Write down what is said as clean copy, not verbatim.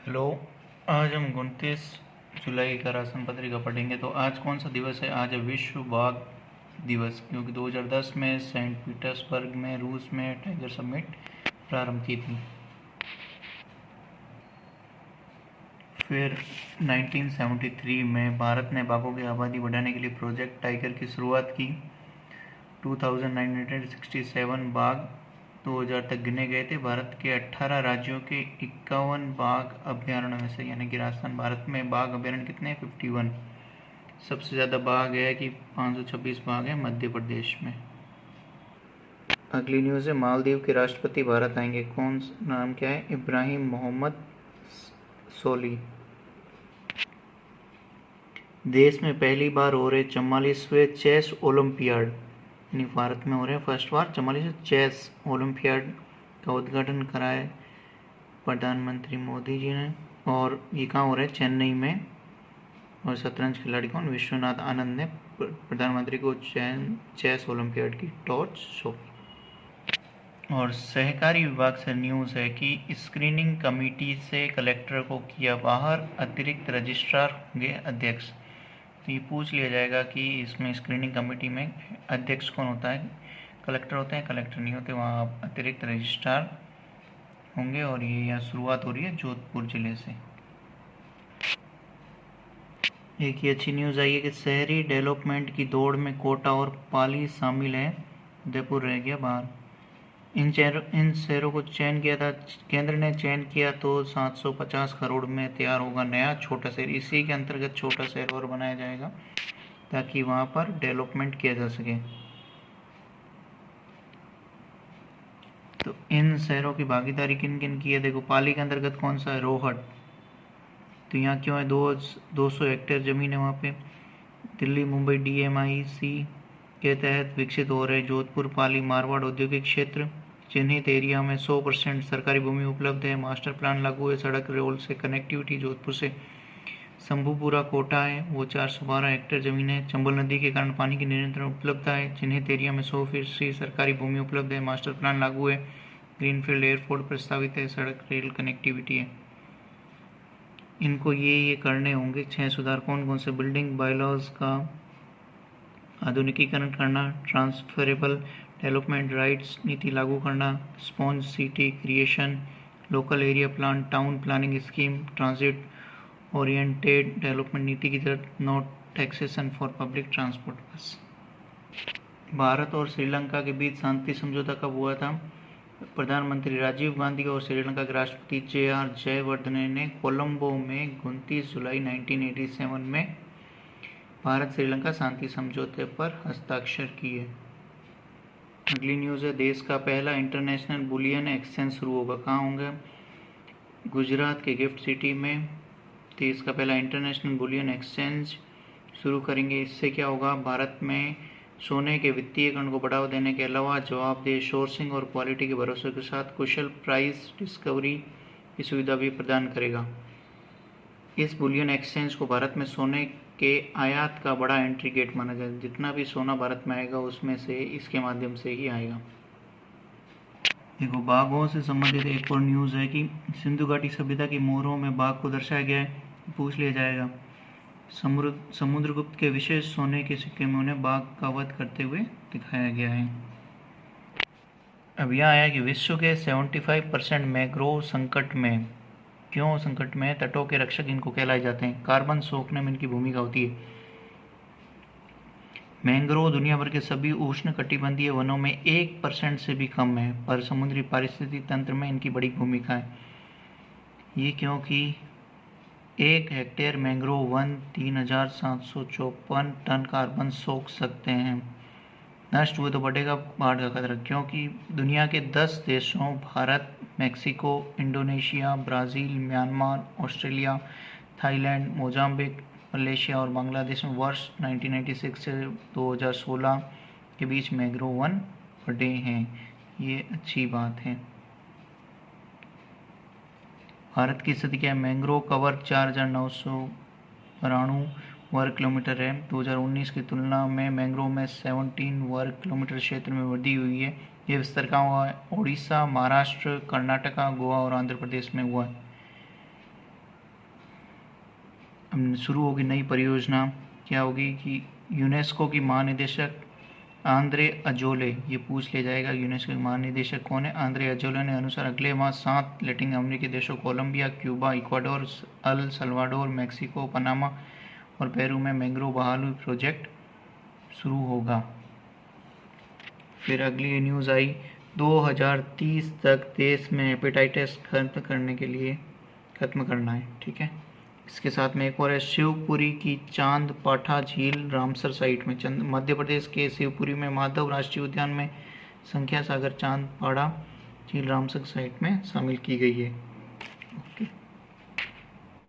Hello. आज हम 29 जुलाई का राशन पत्रिका पढ़ेंगे। तो आज कौन सा दिवस है? आज है विश्व बाघ दिवस, क्योंकि 2010 में सेंट पीटर्सबर्ग में रूस में टाइगर समिट प्रारंभ की थी। फिर 1973 में भारत ने बाघों की आबादी बढ़ाने के लिए प्रोजेक्ट टाइगर की शुरुआत की। 2967 बाघ 2000 तक गिने गए थे। भारत के 18 राज्यों के 51 बाघ अभ्यारण्य में से, यानी कि राजस्थान भारत में बाघ अभ्यारण्य कितने हैं? 51। सबसे ज़्यादा बाघ है कि 526 बाघ है मध्य प्रदेश में। अगली न्यूज़ है मालदीव के राष्ट्रपति भारत आएंगे। कौन नाम क्या है? इब्राहिम मोहम्मद सोली। देश में पहली बार हो रहे 44वें चेस ओलंपियाड, यानी भारत में हो रहे हैं फर्स्ट बार 44वें चेस ओलंपियाड का उद्घाटन कराया प्रधानमंत्री मोदी जी ने। और ये कहाँ हो रहा है? चेन्नई में। और शतरंज खिलाड़ी कौन? विश्वनाथ आनंद ने प्रधानमंत्री को चेस ओलंपियाड की टॉर्च सौंपी। और सहकारी विभाग से न्यूज़ है कि स्क्रीनिंग कमेटी से कलेक्टर को किया बाहर, अतिरिक्त रजिस्ट्रार होंगे अध्यक्ष। तो ये पूछ लिया जाएगा कि इसमें स्क्रीनिंग कमेटी में अध्यक्ष कौन होता है? कलेक्टर होते हैं? कलेक्टर नहीं होते, वहाँ आप अतिरिक्त रजिस्ट्रार होंगे। और ये यहाँ शुरुआत हो रही है जोधपुर जिले से। एक ये अच्छी न्यूज़ आई है कि शहरी डेवलपमेंट की दौड़ में कोटा और पाली शामिल है, उदयपुर रह गया बाहर। इन शहरों को चयन किया था, केंद्र ने चयन किया, तो 750 करोड़ में तैयार होगा नया छोटा शहर। इसी के अंतर्गत छोटा शहर और बनाया जाएगा ताकि वहाँ पर डेवलपमेंट किया जा सके। तो इन शहरों की भागीदारी किन किन की है? देखो, पाली के अंतर्गत कौन सा है? रोहट। तो यहाँ क्यों है? 200 हेक्टेयर ज़मीन है वहाँ पे। दिल्ली मुंबई DMIC के तहत विकसित हो रहे जोधपुर पाली मारवाड़ औद्योगिक क्षेत्र। चिन्हित एरिया में 100% सरकारी भूमि उपलब्ध है। मास्टर प्लान लागू है। सड़क रेल से कनेक्टिविटी जोधपुर से शंभूपुरा कोटा है, वो 412 हेक्टेयर जमीन है। चंबल नदी के कारण पानी की निरंतर उपलब्धता है। चिन्हित एरिया में 100% सरकारी भूमि उपलब्ध है। मास्टर प्लान लागू है। ग्रीनफील्ड एयरपोर्ट प्रस्तावित है। सड़क रेल कनेक्टिविटी है। इनको ये करने होंगे 6 सुधार। कौन कौन से? बिल्डिंग बायलॉज का आधुनिकीकरण करना, ट्रांसफरेबल डेवलपमेंट राइट्स नीति लागू करना, sponge city creation, local area plan, town planning scheme, transit oriented development नीति की जरूरत, no taxation for public transport bus. Bharat और श्रीलंका के बीच शांति समझौता कब हुआ था? प्रधानमंत्री राजीव गांधी और श्रीलंका के राष्ट्रपति JR जयवर्धने ने कोलंबो में 29 जुलाई 1987 में भारत श्रीलंका शांति समझौते पर हस्ताक्षर किए। अगली न्यूज़ है देश का पहला इंटरनेशनल बुलियन एक्सचेंज शुरू होगा। कहाँ होंगे? गुजरात के गिफ्ट सिटी में देश का पहला इंटरनेशनल बुलियन एक्सचेंज शुरू करेंगे। इससे क्या होगा? भारत में सोने के वित्तीयकरण को बढ़ावा देने के अलावा जवाबदेह सोर्सिंग और क्वालिटी के भरोसे के साथ कुशल प्राइस डिस्कवरी की सुविधा भी प्रदान करेगा। इस बुलियन एक्सचेंज को भारत में सोने के आयात का बड़ा एंट्री गेट माना जाए। जितना भी सोना भारत में आएगा उसमें से इसके माध्यम से ही आएगा। देखो, बाघों से संबंधित एक और न्यूज़ है कि सिंधु घाटी सभ्यता की मोहरों में बाघ को दर्शाया गया है। पूछ लिया जाएगा। समुद्रगुप्त के विशेष सोने के सिक्के में उन्हें बाघ का वध करते हुए दिखाया गया है। अब यह आया कि विश्व के 75% मैंग्रोव संकट में। क्यों संकट में? तटों के रक्षक इनको कहलाए जाते हैं। कार्बन सोखने में इनकी भूमिका होती है। मैंग्रोव दुनिया भर के सभी उष्णकटिबंधीय वनों में 1% से भी कम है, पर समुद्री पारिस्थितिक तंत्र में इनकी बड़ी भूमिका है। ये क्योंकि 1 हेक्टेयर मैंग्रोव वन 3754 टन कार्बन सोख सकते हैं। नष्ट हुए तो बढ़ेगा बाढ़ का खतरा, क्योंकि दुनिया के 10 देशों Bharat, Mexico, Indonesia, Brazil, Myanmar, Australia, Thailand, Mozambique, Malaysia और बांग्लादेश में वर्ष 1996 से 2016 के बीच मैंग्रोव वन बढ़े हैं। ये अच्छी बात है। भारत की स्थिति क्या है? मैंग्रोव कवर 4992 वर्ग किलोमीटर है। 2019 की तुलना में मैंग्रोव में 17 वर्ग किलोमीटर क्षेत्र में वृद्धि हुई है। ये विस्तार कहाँ हुआ है? उड़ीसा, महाराष्ट्र, कर्नाटका, गोवा और आंध्र प्रदेश में हुआ है। शुरू होगी नई परियोजना। क्या होगी कि यूनेस्को की महानिदेशक आंद्रे अजोले, ये पूछ लिया जाएगा यूनेस्को के महानिदेशक कौन है। आंद्रे अजोले ने अनुसार अगले माह 7 लैटिन अमेरिकी देशों Colombia, Cuba, Ecuador, El Salvador, Mexico, Panama और पेरू में मैंग्रोव बहाली प्रोजेक्ट शुरू होगा। फिर अगली न्यूज़ आई 2030 तक देश में हेपेटाइटिस खत्म करना है। ठीक है, इसके साथ में एक और है शिवपुरी की चांद पाठा झील रामसर साइट में, मध्य प्रदेश के शिवपुरी में माधव राष्ट्रीय उद्यान में संख्या सागर चांद पाड़ा झील रामसर साइट में शामिल की गई है।